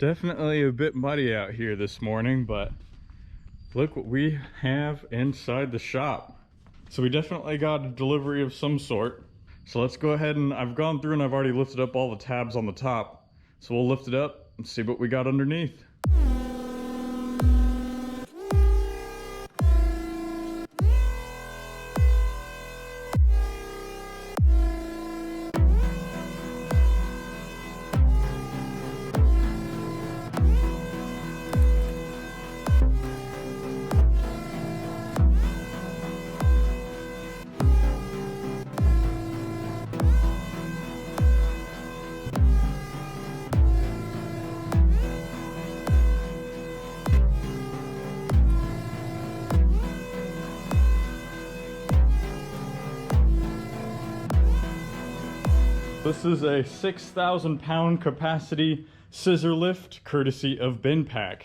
Definitely a bit muddy out here this morning, but look what we have inside the shop. So we definitely got a delivery of some sort. So let's go ahead and I've gone through and I've already lifted up all the tabs on the top. So we'll lift it up and see what we got underneath. This is a 6,000 pound capacity scissor lift courtesy of Bendpak.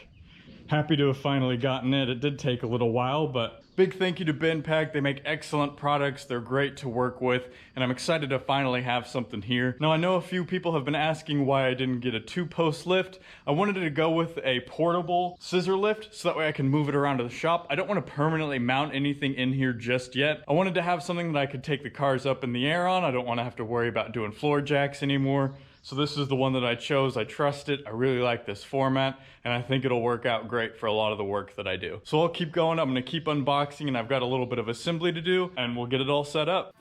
Happy to have finally gotten it. It did take a little while, but big thank you to Bendpak. They make excellent products. They're great to work with, and I'm excited to finally have something here. Now, I know a few people have been asking why I didn't get a 2-post lift. I wanted to go with a portable scissor lift so that way I can move it around to the shop. I don't want to permanently mount anything in here just yet. I wanted to have something that I could take the cars up in the air on. I don't want to have to worry about doing floor jacks anymore. So this is the one that I chose. I trust it. I really like this format, and I think it'll work out great for a lot of the work that I do. So I'll keep going. I'm going to keep unboxing, and I've got a little bit of assembly to do, and we'll get it all set up.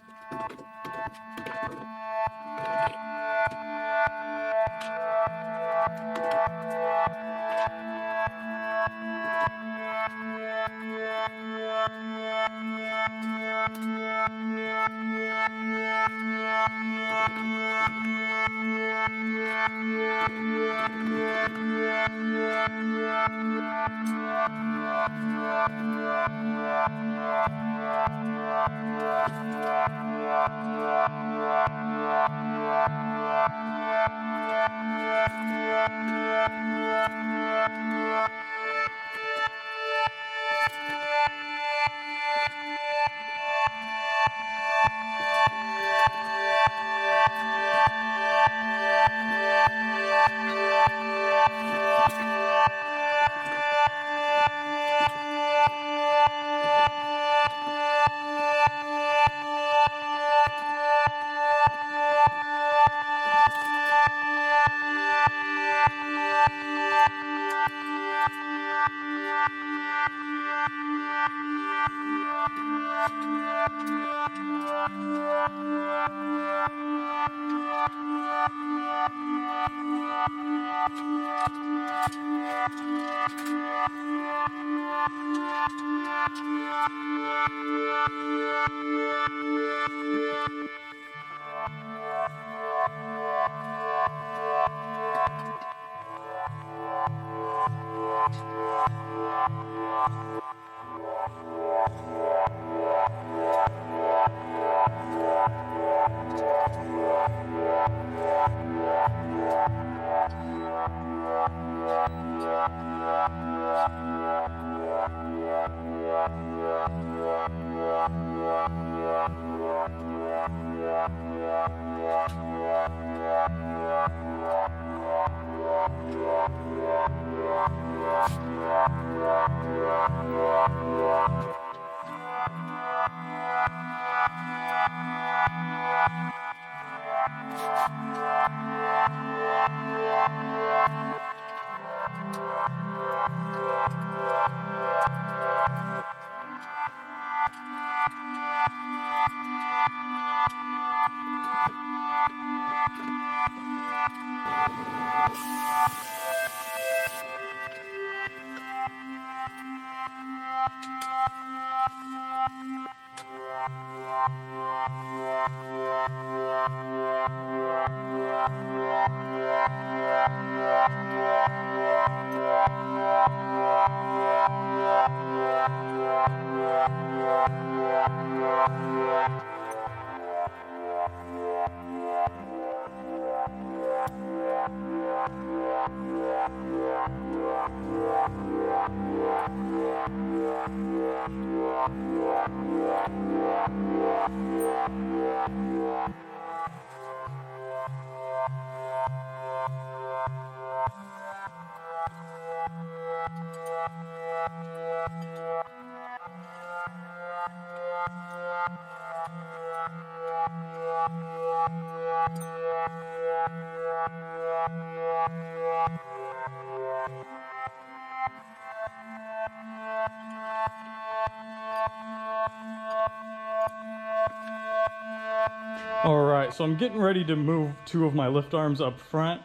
Alright, so I'm getting ready to move two of my lift arms up front,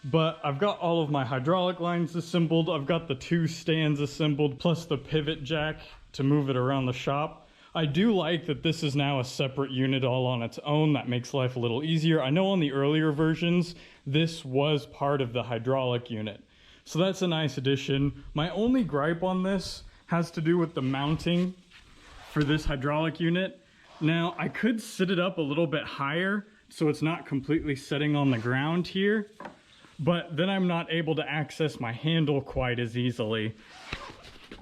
but I've got all of my hydraulic lines assembled. I've got the two stands assembled, plus the pivot jack to move it around the shop. I do like that this is now a separate unit all on its own. That makes life a little easier. I know on the earlier versions, this was part of the hydraulic unit. So that's a nice addition. My only gripe on this has to do with the mounting for this hydraulic unit. Now, I could sit it up a little bit higher so it's not completely sitting on the ground here, but then I'm not able to access my handle quite as easily.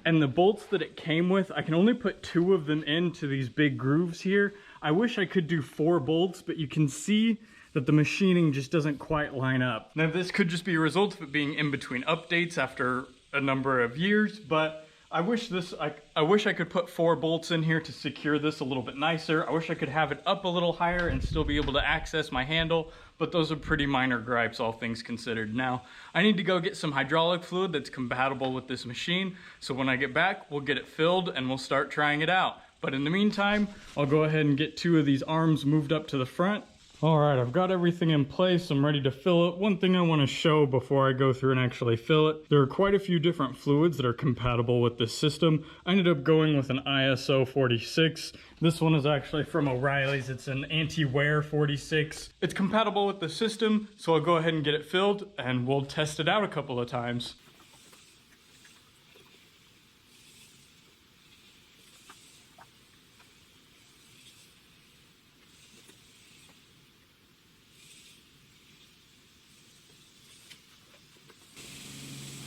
And the bolts that it came with, I can only put 2 of them into these big grooves here. I wish I could do 4 bolts, but you can see that the machining just doesn't quite line up. Now, this could just be a result of it being in between updates after a number of years, but I wish I could put 4 bolts in here to secure this a little bit nicer. I wish I could have it up a little higher and still be able to access my handle, but those are pretty minor gripes, all things considered. Now, I need to go get some hydraulic fluid that's compatible with this machine, so when I get back, we'll get it filled and we'll start trying it out. But in the meantime, I'll go ahead and get 2 of these arms moved up to the front. All right, I've got everything in place. I'm ready to fill it. One thing I want to show before I go through and actually fill it, there are quite a few different fluids that are compatible with this system. I ended up going with an ISO 46. This one is actually from O'Reilly's. It's an anti-wear 46. It's compatible with the system, so I'll go ahead and get it filled and we'll test it out a couple of times.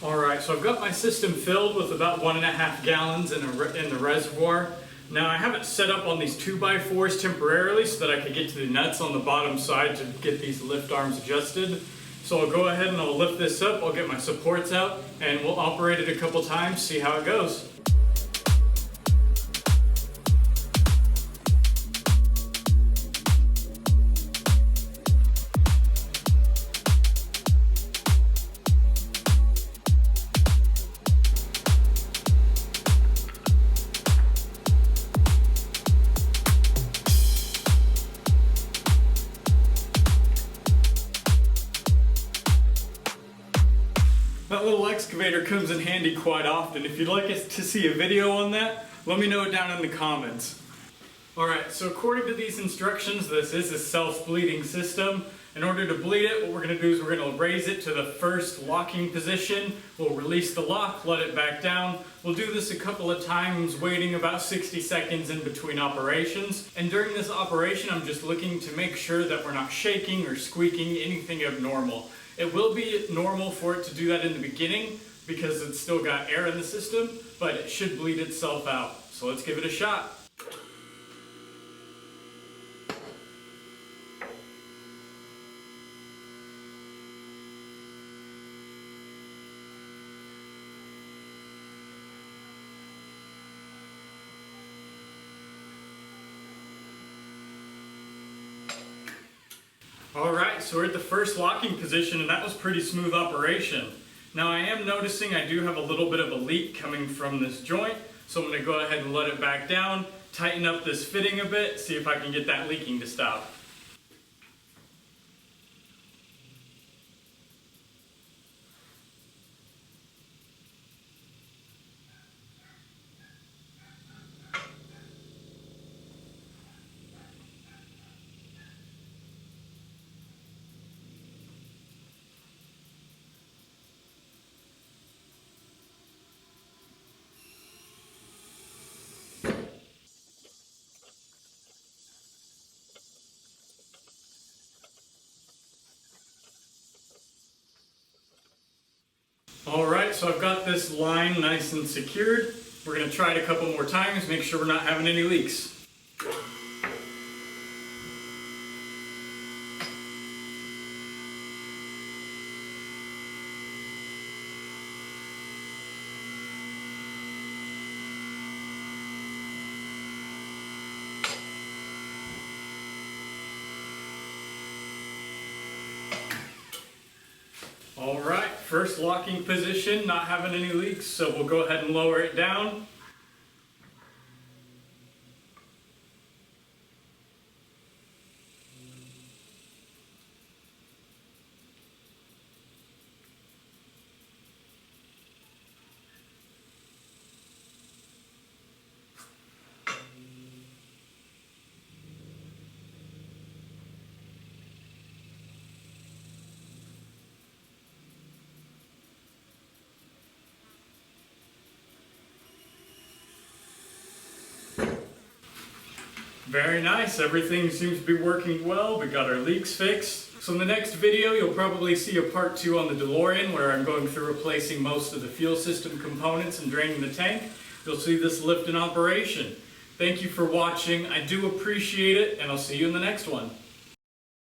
Alright, so I've got my system filled with about 1.5 gallons in the reservoir. Now, I have it set up on these 2x4s temporarily so that I can get to the nuts on the bottom side to get these lift arms adjusted. So I'll go ahead and I'll lift this up, I'll get my supports out, and we'll operate it a couple times, see how it goes. That little excavator comes in handy quite often. If you'd like us to see a video on that, let me know it down in the comments. Alright, so according to these instructions, this is a self-bleeding system. In order to bleed it, what we're going to do is we're going to raise it to the first locking position. We'll release the lock, let it back down. We'll do this a couple of times, waiting about 60 seconds in between operations. And during this operation, I'm just looking to make sure that we're not shaking or squeaking, anything abnormal. It will be normal for it to do that in the beginning because it's still got air in the system, but it should bleed itself out. So let's give it a shot. Alright, so we're at the first locking position and that was pretty smooth operation. Now I am noticing I do have a little bit of a leak coming from this joint, so I'm going to go ahead and let it back down, tighten up this fitting a bit, see if I can get that leaking to stop. Alright, so I've got this line nice and secured. We're going to try it a couple more times, make sure we're not having any leaks. Alright, first locking position, not having any leaks, so we'll go ahead and lower it down. Very nice. Everything seems to be working well. We got our leaks fixed. So in the next video, you'll probably see a part 2 on the DeLorean where I'm going through replacing most of the fuel system components and draining the tank. You'll see this lift in operation. Thank you for watching. I do appreciate it, and I'll see you in the next one.